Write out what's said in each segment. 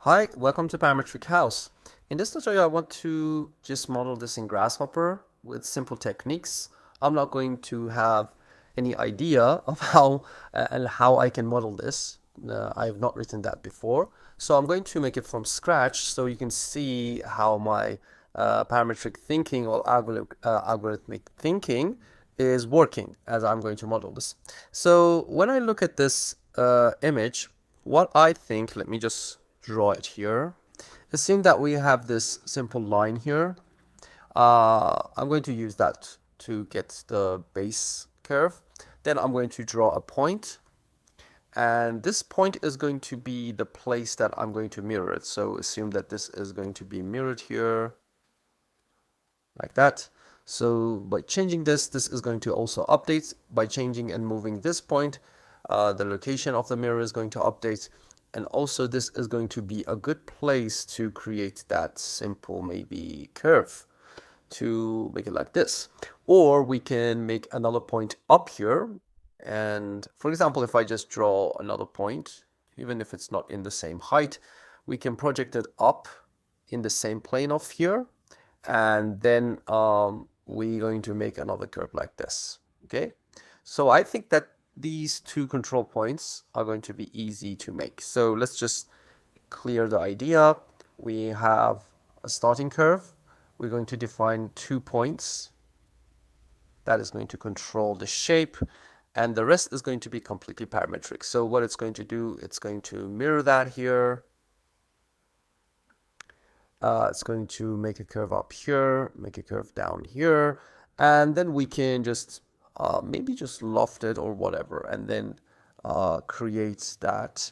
Hi, welcome to Parametric House. In this tutorial, I want to just model this in Grasshopper with simple techniques. I'm not going to have any idea of how I can model this. I have not written that before. So I'm going to make it from scratch so you can see how my parametric thinking or algorithmic thinking is working as I'm going to model this. So when I look at this image, what I think, let me just draw it here. Assume that we have this simple line here. I'm going to use that to get the base curve. Then I'm going to draw a point. And this point is going to be the place that I'm going to mirror it. So assume that this is going to be mirrored here, like that. So by changing this is going to also update. By changing and moving this point, the location of the mirror is going to update. And also this is going to be a good place to create that simple maybe curve to make it like this. Or we can make another point up here. And for example, if I just draw another point, even if it's not in the same height, we can project it up in the same plane of here. And then we're going to make another curve like this. Okay. So I think that these two control points are going to be easy to make. So let's just clear the idea. We have a starting curve. We're going to define 2 points. That is going to control the shape. And the rest is going to be completely parametric. So what it's going to do, it's going to mirror that here. It's going to make a curve up here, make a curve down here. And then we can just maybe just loft it or whatever, and then create that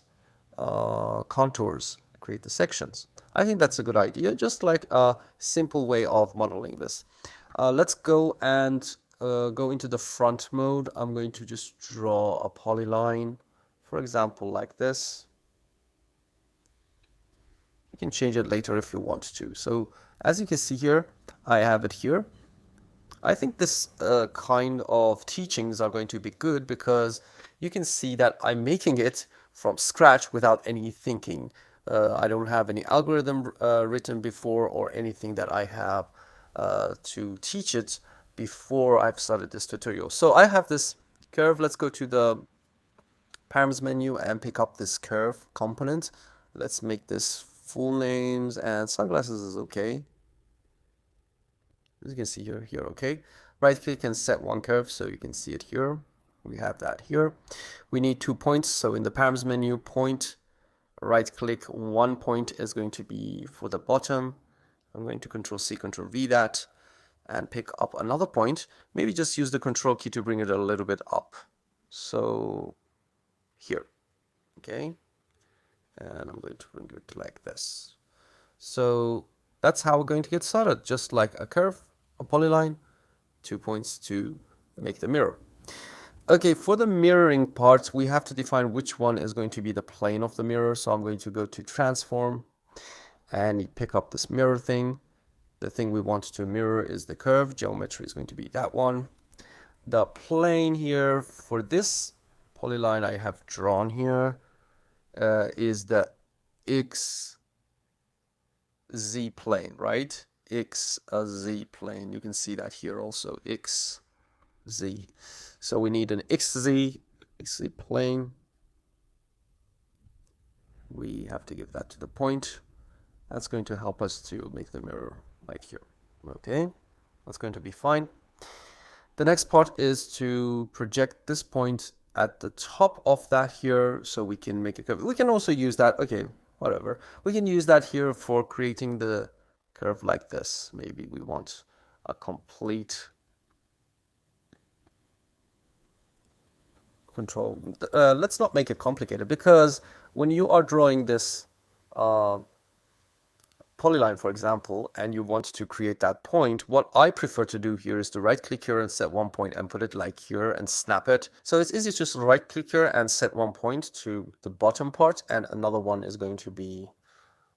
contours, create the sections. I think that's a good idea, just like a simple way of modeling this. Let's go and go into the front mode. I'm going to just draw a polyline, for example, like this. You can change it later if you want to. So as you can see here, I have it here. I think this kind of teachings are going to be good because you can see that I'm making it from scratch without any thinking. I don't have any algorithm written before or anything that I have to teach it before I've started this tutorial. So I have this curve. Let's go to the params menu and pick up this curve component. Let's make this full names, and sunglasses is okay. As you can see here, okay. Right click and set one curve so you can see it here. We have that here. We need 2 points. So in the params menu, point, right click, 1 point is going to be for the bottom. I'm going to Control C, Control V that and pick up another point. Maybe just use the Control key to bring it a little bit up. So here, okay. And I'm going to bring it like this. So that's how we're going to get started, just like a curve, a polyline, 2 points to make the mirror. Okay, for the mirroring part, we have to define which one is going to be the plane of the mirror. So I'm going to go to transform and pick up this mirror thing. The thing we want to mirror is the curve. Geometry is going to be that one. The plane here for this polyline I have drawn here is the XZ plane, right? XZ plane. You can see that here also, XZ. So we need an XZ plane. We have to give that to the point. That's going to help us to make the mirror right here. Okay, that's going to be fine. The next part is to project this point at the top of that here so we can make a curve. We can also use that, okay, whatever. We can use that here for creating the curve like this. Maybe we want a complete control. Let's not make it complicated because when you are drawing this polyline, for example, and you want to create that point, what I prefer to do here is to right click here and set 1 point and put it like here and snap it. So it's easy to just right click here and set 1 point to the bottom part, and another one is going to be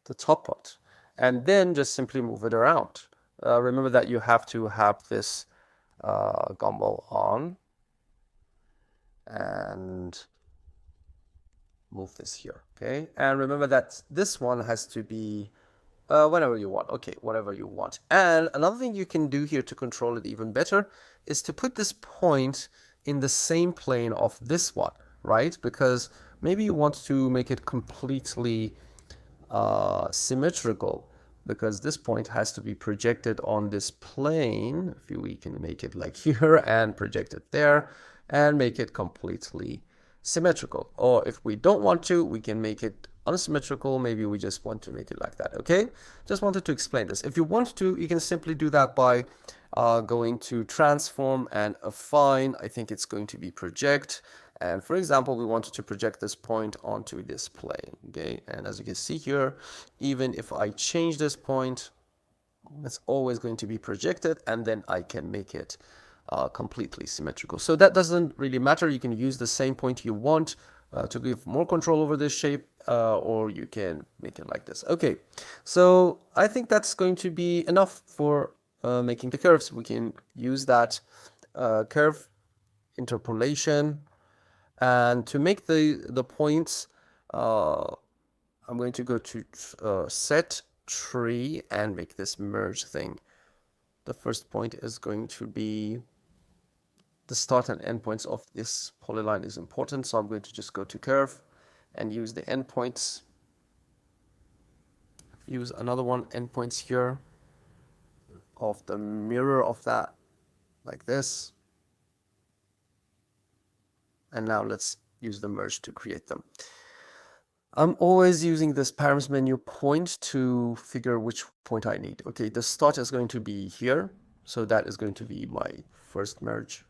the top part. And then just simply move it around. Remember that you have to have this gumball on. And move this here, okay? And remember that this one has to be whenever you want, okay, whatever you want. And another thing you can do here to control it even better is to put this point in the same plane of this one, right? Because maybe you want to make it completely symmetrical, because this point has to be projected on this plane. If we can make it like here and project it there and make it completely symmetrical. Or if we don't want to, we can make it unsymmetrical. Maybe we just want to make it like that. Okay, just wanted to explain this. If you want to, you can simply do that by going to transform and affine. I think it's going to be project. And for example, we wanted to project this point onto this plane, okay? And as you can see here, even if I change this point, it's always going to be projected, and then I can make it completely symmetrical. So that doesn't really matter. You can use the same point you want to give more control over this shape, or you can make it like this. Okay, so I think that's going to be enough for making the curves. We can use that curve interpolation. And to make the points, I'm going to go to set tree and make this merge thing. The first point is going to be the start and end points of this polyline is important. So I'm going to just go to curve and use the endpoints. Use another one, endpoints here of the mirror of that, like this. And now let's use the merge to create them. I'm always using this params menu point to figure which point I need. Okay, the start is going to be here. So that is going to be my first merge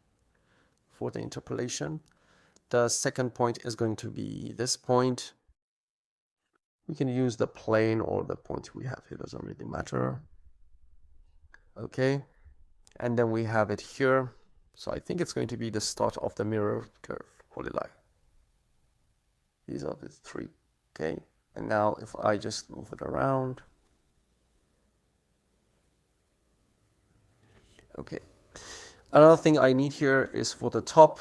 for the interpolation. The second point is going to be this point. We can use the plane or the point we have here, doesn't really matter. Okay, and then we have it here. So I think it's going to be the start of the mirror curve polyline. These are the three. Okay, and now if I just move it around. Okay, another thing I need here is for the top.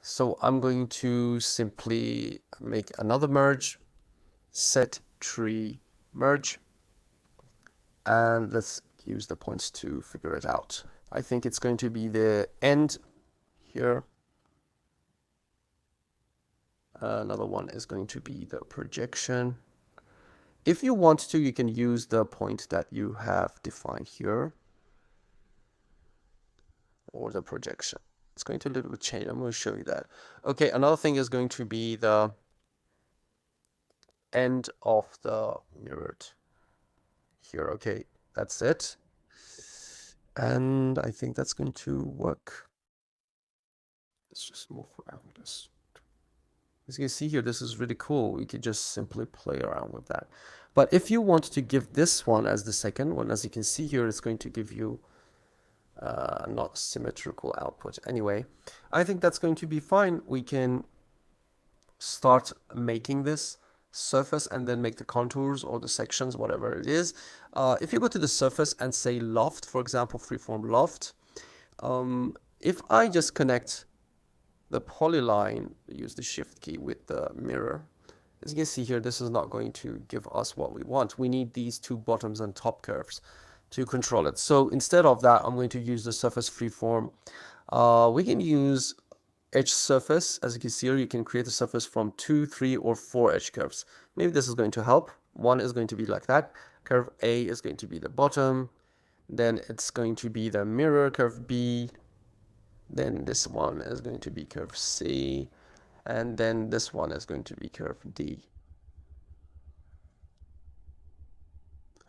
So I'm going to simply make another merge, set tree merge, and let's use the points to figure it out. I think it's going to be the end here. Another one is going to be the projection. If you want to, you can use the point that you have defined here, or the projection. It's going to a little bit change. I'm going to show you that. Okay, another thing is going to be the end of the mirrored here. Okay, that's it. And I think that's going to work. Let's just move around this. As you can see here, this is really cool. We could just simply play around with that. But if you want to give this one as the second one, as you can see here, it's going to give you not symmetrical output. Anyway, I think that's going to be fine. We can start making this surface and then make the contours or the sections, whatever it is. If you go to the surface and say loft, for example, freeform loft, if I just connect the polyline, use the shift key with the mirror, as you can see here, this is not going to give us what we want. We need these two bottoms and top curves to control it. So instead of that, I'm going to use the surface freeform. We can use edge surface. As you can see here, you can create a surface from 2, 3, or 4 edge curves. Maybe this is going to help. One is going to be like that. Curve A is going to be the bottom. Then it's going to be the mirror, curve B. Then this one is going to be curve C. And then this one is going to be curve D.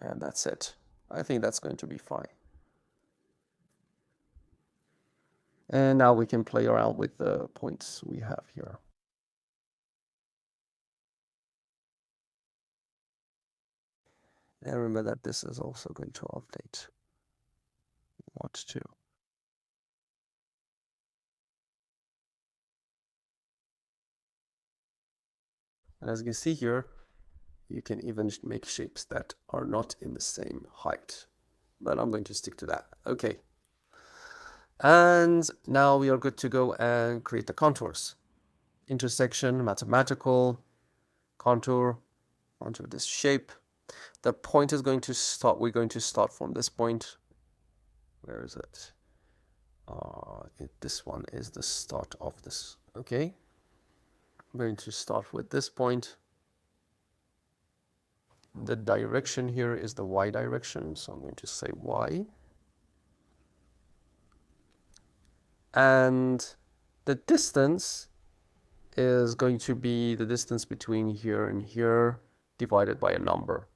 And that's it. I think that's going to be fine. And now we can play around with the points we have here. And remember that this is also going to update. Watch too. And as you can see here, you can even make shapes that are not in the same height. But I'm going to stick to that. Okay. And now we are good to go and create the contours. Intersection, mathematical. contour onto this shape. The point is going to start, we're going to start from this point. Where is it? This one is the start of this. Okay. I'm going to start with this point. The direction here is the y direction, so I'm going to say y. And the distance is going to be the distance between here and here divided by a number.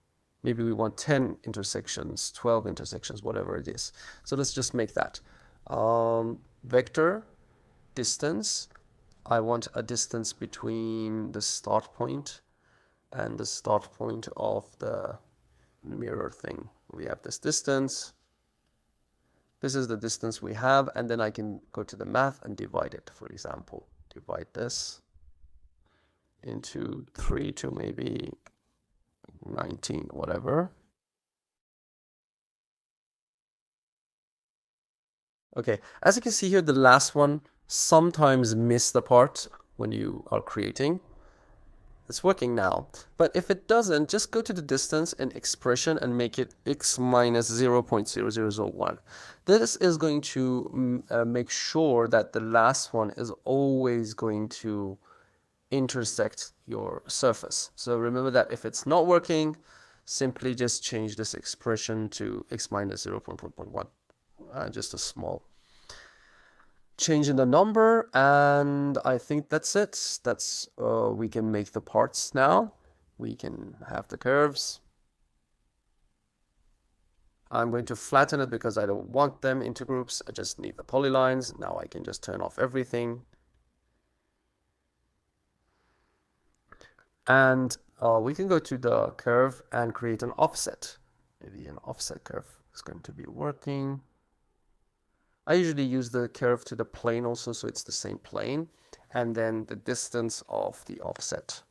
Maybe we want 10 intersections, 12 intersections, whatever it is. So let's just make that. Vector distance. I want a distance between the start point and the start point of the mirror thing. We have this distance. This is the distance we have, and then I can go to the math and divide it. For example, divide this into 3 to maybe 19, whatever. Okay, as you can see here, the last one sometimes miss the part when you are creating. It's working now, but if it doesn't, just go to the distance and expression and make it x minus 0.0001. This is going to make sure that the last one is always going to intersect your surface. So remember that if it's not working, simply just change this expression to x minus 0.1, just a small change in the number, and I think that's it. That's we can make the parts now. We can have the curves. I'm going to flatten it because I don't want them into groups. I just need the polylines. Now I can just turn off everything. And we can go to the curve and create an offset. Maybe an offset curve is going to be working. I usually use the curve to the plane also, so it's the same plane, and then the distance of the offset.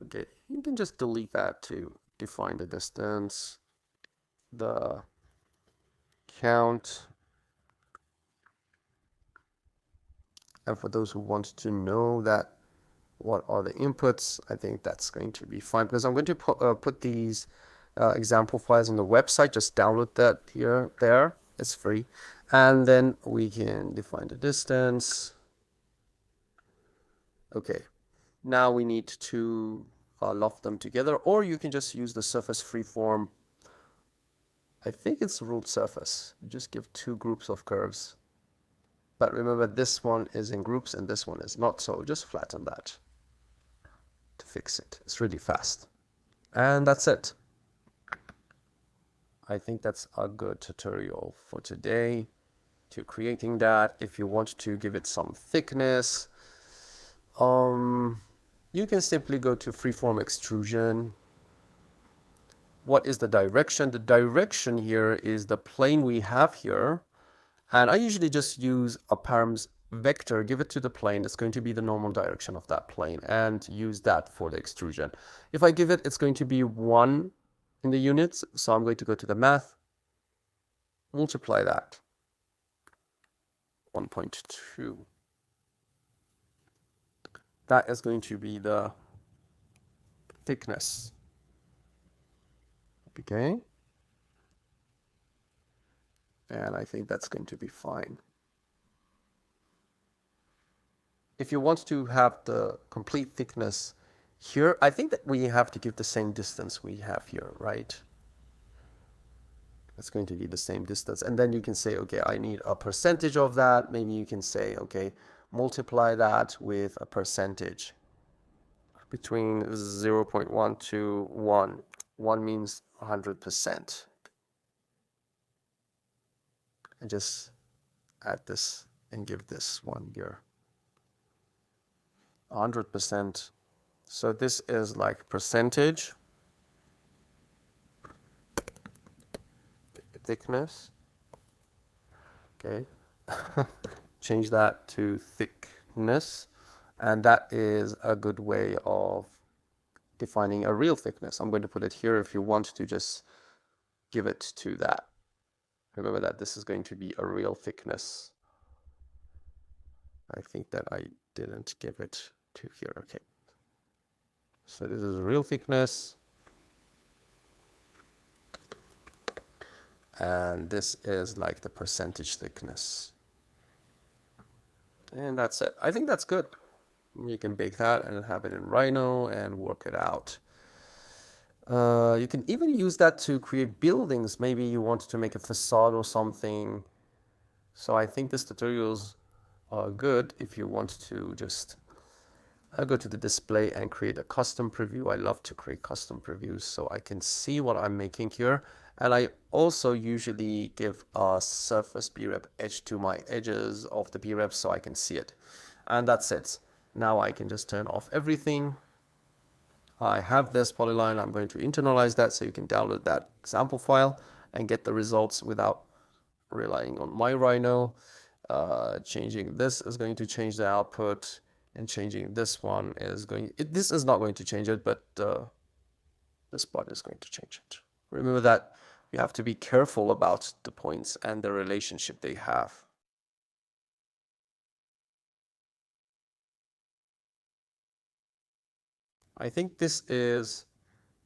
Okay, you can just delete that to define the distance, the count. And for those who want to know that what are the inputs, I think that's going to be fine, because I'm going to put these example files on the website. Just download that there. It's free. And then we can define the distance. Okay. Now we need to loft them together, or you can just use the surface freeform. I think it's ruled surface. Just give 2 groups of curves. But remember, this one is in groups and this one is not, so just flatten that to fix it. It's really fast. And that's it. I think that's a good tutorial for today to creating that. If you want to give it some thickness, you can simply go to freeform extrusion. What is the direction? The direction here is the plane we have here. And I usually just use a params vector, give it to the plane. It's going to be the normal direction of that plane, and use that for the extrusion. If I give it, it's going to be 1 in the units. So I'm going to go to the math, multiply that, 1.2. That is going to be the thickness. Okay. And I think that's going to be fine. If you want to have the complete thickness here, I think that we have to give the same distance we have here, right? It's going to be the same distance. And then you can say, okay, I need a percentage of that. Maybe you can say, okay, multiply that with a percentage between 0.1 to 1. 1 means 100%. And just add this and give this one here 100%. So this is like percentage thickness. Okay. Change that to thickness, and that is a good way of defining a real thickness. I'm going to put it here if you want to just give it to that. Remember that this is going to be a real thickness. I think that I didn't give it to here. Okay. So this is real thickness. And this is like the percentage thickness. And that's it. I think that's good. You can bake that and have it in Rhino and work it out. You can even use that to create buildings. Maybe you want to make a facade or something. So I think this tutorials are good if you want to just go to the display and create a custom preview. I love to create custom previews so I can see what I'm making here. And I also usually give a surface B-rep edge to my edges of the B-rep so I can see it. And that's it. Now I can just turn off everything. I have this polyline. I'm going to internalize that so you can download that example file and get the results without relying on my Rhino. Changing this is going to change the output, and changing this one is going, this is not going to change it, but this part is going to change it. Remember that you have to be careful about the points and the relationship they have. I think this is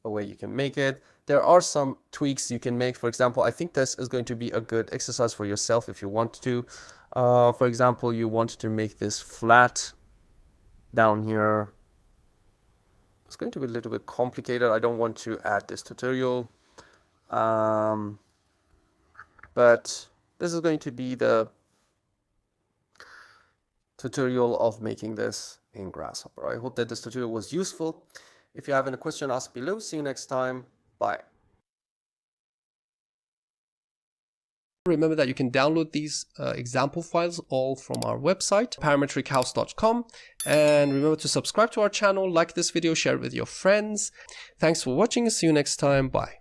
a way you can make it. There are some tweaks you can make. For example, I think this is going to be a good exercise for yourself if you want to. For example, you want to make this flat down here. It's going to be a little bit complicated. I don't want to add this tutorial. But this is going to be the tutorial of making this in Grasshopper. I hope that this tutorial was useful. If you have any question, ask below. See you next time. Bye. Remember that you can download these example files all from our website, parametrichouse.com. And remember to subscribe to our channel, like this video, share it with your friends. Thanks for watching. See you next time. Bye.